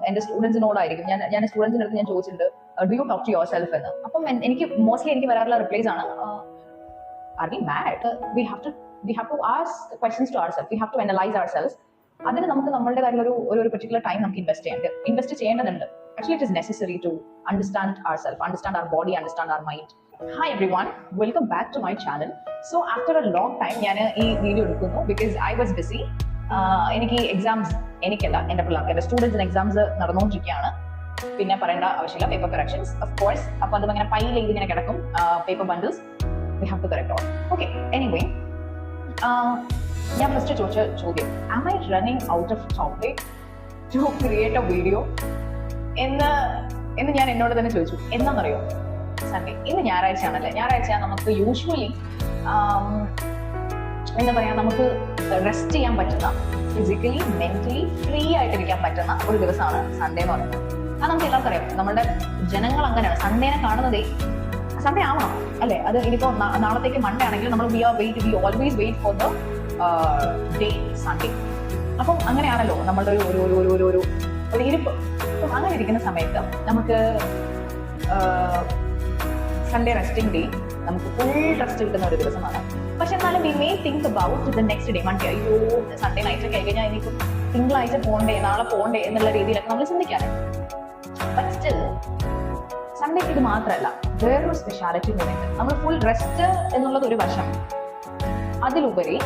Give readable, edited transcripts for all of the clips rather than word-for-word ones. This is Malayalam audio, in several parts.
എന്റെ സ്റ്റുഡൻസിനോടായിരിക്കും ഞാൻ സ്റ്റുഡൻസിന്റെ അടുത്ത് ഞാൻ ചോദിച്ചിട്ടുണ്ട് do you talk to yourself എന്ന്. അപ്പം എനിക്ക് മോസ്റ്റ്ലി എനിക്ക് വരാറുള്ള റിപ്ലൈസ് ആണ് are we mad, we have to ask questions to ourselves, we have to analyze ourselves. അതിന് നമുക്ക് നമ്മളുടേതായിട്ടുള്ള ഒരു പെർട്ടിക്കുലർ ടൈം നമുക്ക് ഇൻവെസ്റ്റ് ചെയ്യേണ്ടതുണ്ട്. Actually, it is necessary to understand ourselves, understand our body, understand our mind. Hi everyone, welcome back to my channel. So after a long time ഞാൻ ഈ വീഡിയോ എടുക്കുന്നു because I was busy. എനിക്ക് എക്സാംസ് എനിക്കല്ല, എൻ്റെ പിള്ളേർക്ക്, എൻ്റെ സ്റ്റുഡൻസിന് എക്സാംസ് നടന്നുകൊണ്ടിരിക്കുകയാണ്. പിന്നെ പറയേണ്ട ആവശ്യമില്ല, പേപ്പർ കറക്ഷൻസ് ഓഫ് കോഴ്സ്. അപ്പോൾ അതും ഇങ്ങനെ ഫയൽ ചെയ്ത് ഇങ്ങനെ കിടക്കും, paper bundles we have to correct all. Okay, anyway, ഞാൻ ഫസ്റ്റ് ചോദിച്ച ചോദ്യം, am I running out of topic to create a video എന്ന് ഞാൻ എന്നോട് തന്നെ ചോദിച്ചു. എന്താണെന്നറിയോ, സൺഡേ, ഇന്ന് ഞായറാഴ്ച ആണല്ലേ. ഞായറാഴ്ച നമുക്ക് യൂഷ്വലി എന്താ പറയാ, നമുക്ക് റെസ്റ്റ് ചെയ്യാൻ പറ്റുന്ന, ഫിസിക്കലി മെന്റലി ഫ്രീ ആയിട്ടിരിക്കാൻ പറ്റുന്ന ഒരു ദിവസമാണ് സൺഡേ എന്ന് പറയുന്നത്. അത് നമുക്ക് എല്ലാവർക്കും അറിയാം. നമ്മുടെ ജനങ്ങൾ അങ്ങനെയാണ്, സൺഡേനെ കാണുന്നതേ സൺഡേ ആവണം അല്ലേ. അത് ഇനിയിപ്പോ നാളത്തേക്ക് മൺഡേ ആണെങ്കിൽ നമ്മൾ we always wait for the day Sunday. അപ്പം അങ്ങനെയാണല്ലോ നമ്മളുടെ ഒരു ഇരിപ്പ്. അപ്പം അങ്ങനെ ഇരിക്കുന്ന സമയത്ത് നമുക്ക് സൺഡേ റെസ്റ്റിംഗ് ഡേ, നമുക്ക് ഫുൾ റെസ്റ്റ് കിട്ടുന്ന ഒരു ദിവസമാണ്. പക്ഷെ എന്നാലും we may think about the next day. Monday, അയ്യോ സൺഡേ നൈറ്റ് ഒക്കെ ആയി കഴിഞ്ഞാൽ ഇനിയിപ്പോൾ തിങ്കളാഴ്ച പോകണ്ടേ, നാളെ പോകണ്ടേ എന്നുള്ള രീതിയിലൊക്കെ നമ്മൾ ചിന്തിക്കാറ്. ബട്ട് സ്റ്റിൽ സൺഡേക്ക് ഇത് മാത്രമല്ല, വേറൊരു സ്പെഷ്യാലിറ്റി കൂടെയുണ്ട്. നമ്മൾ ഫുൾ റെസ്റ്റ് എന്നുള്ളത് ഒരു വശം, അതിലുപരി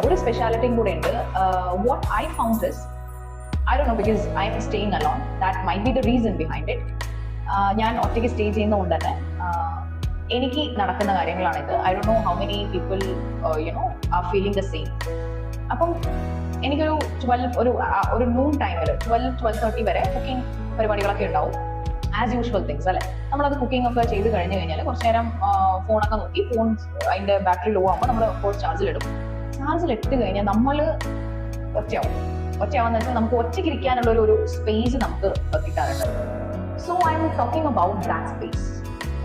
ഒരു സ്പെഷ്യാലിറ്റിയും കൂടെ ഉണ്ട്. What I found is, I don't know, because I am staying alone. That might be the reason behind it. ഞാൻ ഒറ്റയ്ക്ക് സ്റ്റേ ചെയ്യുന്നതുകൊണ്ട് തന്നെ എനിക്ക് നടക്കുന്ന കാര്യങ്ങളാണിത്. I don't know how many people are feeling the same. അപ്പം എനിക്കൊരു 12 ഒരു നൂൺ ടൈമിൽ 12-12:30 വരെ കുക്കിംഗ് പരിപാടികളൊക്കെ ഉണ്ടാവും. ആസ് യൂഷ്വൽ തിങ്സ് അല്ലേ. നമ്മളത് കുക്കിംഗ് ഒക്കെ ചെയ്ത് കഴിഞ്ഞ് കഴിഞ്ഞാൽ കുറച്ച് നേരം ഫോണൊക്കെ നോക്കി, ഫോൺ അതിൻ്റെ ബാറ്ററി ലോ ആകുമ്പോൾ നമ്മൾ ഫോൺ ചാർജിലിടും. ചാർജിലിട്ട് കഴിഞ്ഞാൽ നമ്മൾ ഒറ്റയാവുന്ന വെച്ചാൽ നമുക്ക് ഒറ്റയ്ക്ക് ഇരിക്കാനുള്ള ഒരു സ്പേസ് നമുക്ക് കിട്ടാറുണ്ട്. So I am talking about that space.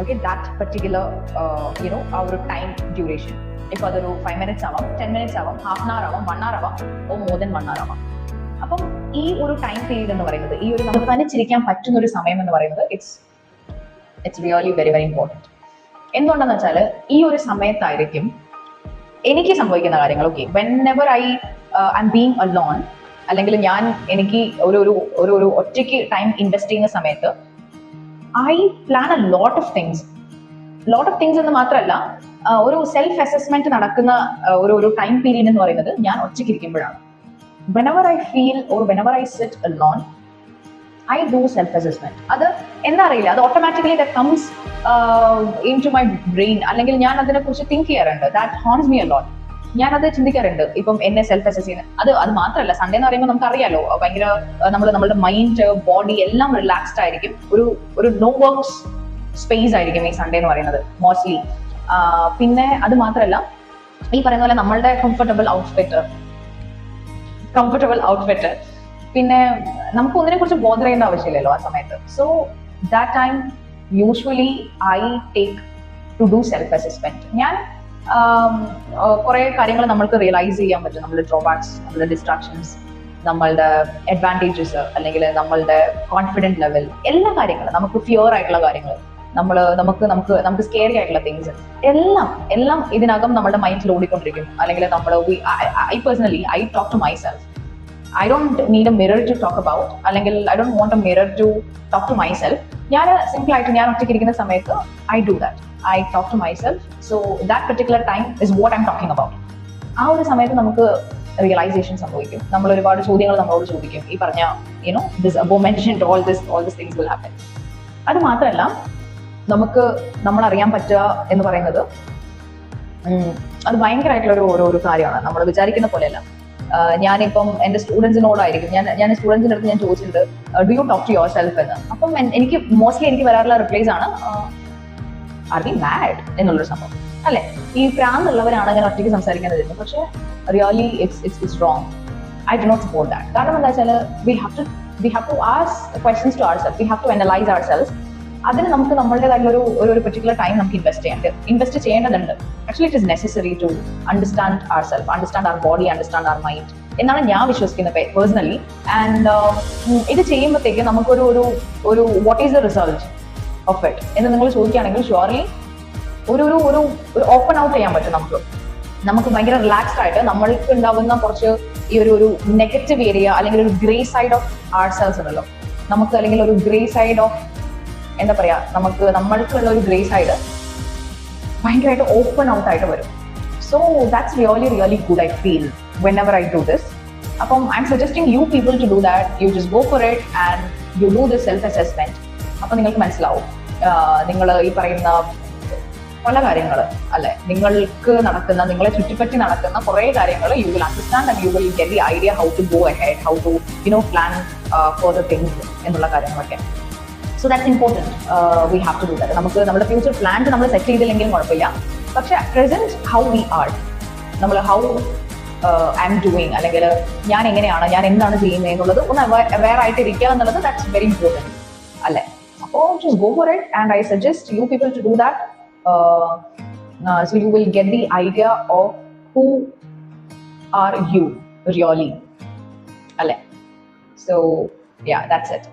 Okay, that particular ആ ഒരു ടൈം ഡ്യൂറേഷൻ. ഇപ്പോൾ അതൊരു 5 minutes ആവാം, 10 minutes ആവാം, ഹാഫ് ആൻ അവർ ആവാം, 1 hour ആവാം, ഓ മോർ ദൻ 1 hour ആവാം. അപ്പം ഈ ഒരു ടൈം പീരീഡ് എന്ന് പറയുന്നത്, ഈ ഒരു നമുക്ക് തനിച്ചിരിക്കാൻ പറ്റുന്ന ഒരു സമയം എന്ന് പറയുന്നത് it's really very very important. എന്തുകൊണ്ടെന്ന് വെച്ചാൽ ഈ ഒരു സമയത്തായിരിക്കും എനിക്ക് സംഭവിക്കുന്ന കാര്യങ്ങൾ. Okay, whenever I am being alone, അല്ലെങ്കിൽ എനിക്ക് ഒരു ഒറ്റയ്ക്ക് ടൈം ഇൻവെസ്റ്റ് ചെയ്യുന്ന സമയത്ത് I plan a lot of things എന്ന് മാത്രമല്ല, ഒരു സെൽഫ് അസസ്മെന്റ് നടക്കുന്ന ഒരു ടൈം പീരീഡ് എന്ന് പറയുന്നത് ഞാൻ ഒറ്റയ്ക്ക് ഇരിക്കുമ്പോഴാണ്. whenever I feel or whenever I sit alone, I do self-assessment. അത് എന്താ അറിയില്ല, അത് automatically that comes into my brain. അല്ലെങ്കിൽ ഞാൻ അതിനെ കുറിച്ച് തിങ്ക് ചെയ്യാറുണ്ട്. that haunts me a lot. ഞാനത് ചിന്തിക്കാറുണ്ട്. ഇപ്പം എന്നെ സെൽഫ് അസസ് ചെയ്യുന്നത് അത് മാത്രമല്ല, സൺഡേ എന്ന് പറയുമ്പോൾ നമുക്ക് അറിയാലോ, ഭയങ്കര നമ്മുടെ മൈൻഡ് ബോഡി എല്ലാം റിലാക്സ്ഡ് ആയിരിക്കും. ഒരു നോ വർക്ക്സ് സ്പേസ് ആയിരിക്കും ഈ സൺഡേ എന്ന് പറയുന്നത് മോസ്റ്റ്ലി. പിന്നെ അത് മാത്രമല്ല, ഈ പറയുന്ന പോലെ നമ്മളുടെ കംഫർട്ടബിൾ ഔട്ട്ഫിറ്റ്, പിന്നെ നമുക്ക് ഒന്നിനെ കുറിച്ച് ബോധർ ചെയ്യേണ്ട ആവശ്യമില്ലല്ലോ ആ സമയത്ത്. So that time usually I take to do self assessment. ഞാൻ കുറെ കാര്യങ്ങൾ നമ്മൾക്ക് റിയലൈസ് ചെയ്യാൻ പറ്റും. നമ്മളുടെ ഡ്രോബാക്സ്, നമ്മളുടെ ഡിസ്ട്രാക്ഷൻസ്, നമ്മളുടെ അഡ്വാൻറ്റേജസ്, അല്ലെങ്കിൽ നമ്മളുടെ കോൺഫിഡൻറ്റ് ലെവൽ, എല്ലാ കാര്യങ്ങളും, നമുക്ക് ഫിയർ ആയിട്ടുള്ള കാര്യങ്ങൾ, നമുക്ക് സ്കേറി ആയിട്ടുള്ള തിങ്സ് എല്ലാം ഇതിനകം നമ്മുടെ മൈൻഡിൽ ഓടിക്കൊണ്ടിരിക്കും. അല്ലെങ്കിൽ I personally I talk to myself. I don't need a mirror to talk about, അല്ലെങ്കിൽ I don't want a mirror to talk to myself. ഞാൻ സിമ്പിൾ ആയിട്ട് ഞാൻ ഒറ്റയ്ക്ക് ഇരിക്കുന്ന സമയത്ത് I do that. I talk to myself. So that particular time is what I'm talking about. ആ ഒരു സമയത്ത് നമുക്ക് റിയലൈസേഷൻ സംഭവിക്കും. നമ്മൾ ഒരുപാട് ചോദ്യങ്ങൾ നമ്മളോട് ചോദിക്കും. ഈ പറഞ്ഞ this above mentioned all this things will happen. അത് മാത്രമല്ല, നമ്മൾ അറിയാൻ പറ്റുക എന്ന് പറയുന്നത് അത് ഭയങ്കരമായിട്ടുള്ള ഒരു കാര്യമാണ്. നമ്മൾ വിചാരിക്കുന്ന പോലെയല്ല. ഞാനിപ്പം എൻ്റെ സ്റ്റുഡൻസിനോടായിരിക്കും, ഞാൻ സ്റ്റുഡൻസിൻ്റെ അടുത്ത് ഞാൻ ചോദിച്ചിട്ടുണ്ട് do you talk to yourself എന്ന്. അപ്പം എനിക്ക് മോസ്റ്റ്ലി എനിക്ക് വരാറുള്ള റിപ്ലൈസ് ആണ് ആർ വി മാഡ് എന്നുള്ളൊരു സംഭവം അല്ലെ. ഈ പ്രാന്തുള്ളവരാണ് അങ്ങനെ ഒറ്റയ്ക്ക് സംസാരിക്കുന്നത്. പക്ഷെ really it's wrong. I do not support that. കാരണം എന്താ വെച്ചാൽ we have to ask questions to ourselves, we have to analyze ourselves. അതിന് നമുക്ക് നമ്മളുടേതായിട്ടുള്ള ഒരു പെർട്ടിക്കുലർ ടൈം നമുക്ക് ഇൻവെസ്റ്റ് ചെയ്യേണ്ടതുണ്ട്. Actually it is necessary to understand ourselves, understand our body, understand our mind. എന്നാണ് ഞാൻ വിശ്വസിക്കുന്നത് പേഴ്സണലി. ആൻഡ് ഇത് ചെയ്യുമ്പോഴത്തേക്ക് നമുക്കൊരു ഒരു ഒരു what is the result of it എന്ന് നിങ്ങൾ ചോദിക്കുകയാണെങ്കിൽ ഷുവർലി ഒരു ഒരു ഒരു ഒരു ഓപ്പൺ ഔട്ട് ചെയ്യാൻ പറ്റും നമുക്ക് ഭയങ്കര റിലാക്സ്ഡ് ആയിട്ട് നമ്മൾക്ക് ഉണ്ടാവുന്ന കുറച്ച് ഈ ഒരു നെഗറ്റീവ് ഏരിയ അല്ലെങ്കിൽ ഒരു grey side of ourselves ഉണ്ടല്ലോ നമുക്ക്, അല്ലെങ്കിൽ ഒരു ഗ്രേ സൈഡ് ഓഫ് എന്താ പറയാ നമ്മൾക്കുള്ള ഒരു ഗ്രേ സൈഡ് ഭയങ്കരമായിട്ട് ഓപ്പൺ ഔട്ട് ആയിട്ട് വരും. So that's really good I feel whenever I do this. അപ്പം I'm suggesting you people to do that. You just go for it and you do this self-assessment. അപ്പം നിങ്ങൾക്ക് മനസ്സിലാവും നിങ്ങൾ ഈ പറയുന്ന പല കാര്യങ്ങൾ അല്ലെ, നിങ്ങൾക്ക് നടക്കുന്ന, നിങ്ങളെ ചുറ്റിപ്പറ്റി നടക്കുന്ന കുറേ കാര്യങ്ങൾ you will understand and you will get the idea how to go ahead, how to plan for the things എന്നുള്ള കാര്യങ്ങളൊക്കെ. So that's important. We have to do that. നമുക്ക് നമ്മുടെ ഫ്യൂച്ചർ പ്ലാൻസ് നമ്മൾ സെറ്റ് ചെയ്തില്ലെങ്കിലും കുഴപ്പമില്ല, പക്ഷെ പ്രസന്റ് ഹൗ വി ആർ, നമ്മൾ ഹൗ ഐ എം ഡൂയിങ്, അല്ലെങ്കിൽ ഞാൻ എങ്ങനെയാണ്, ഞാൻ എന്താണ് ചെയ്യുന്നത് എന്നുള്ളത് ഒന്ന് അവെയർ ആയിട്ട് ഇരിക്കുക എന്നുള്ളത് ദാറ്റ്സ് വെരി ഇമ്പോർട്ടൻറ്റ് അല്ലേ. അപ്പോൾ just go for it and I suggest you people to do that. So you will get the idea of who are you really, alle. So yeah, that's it.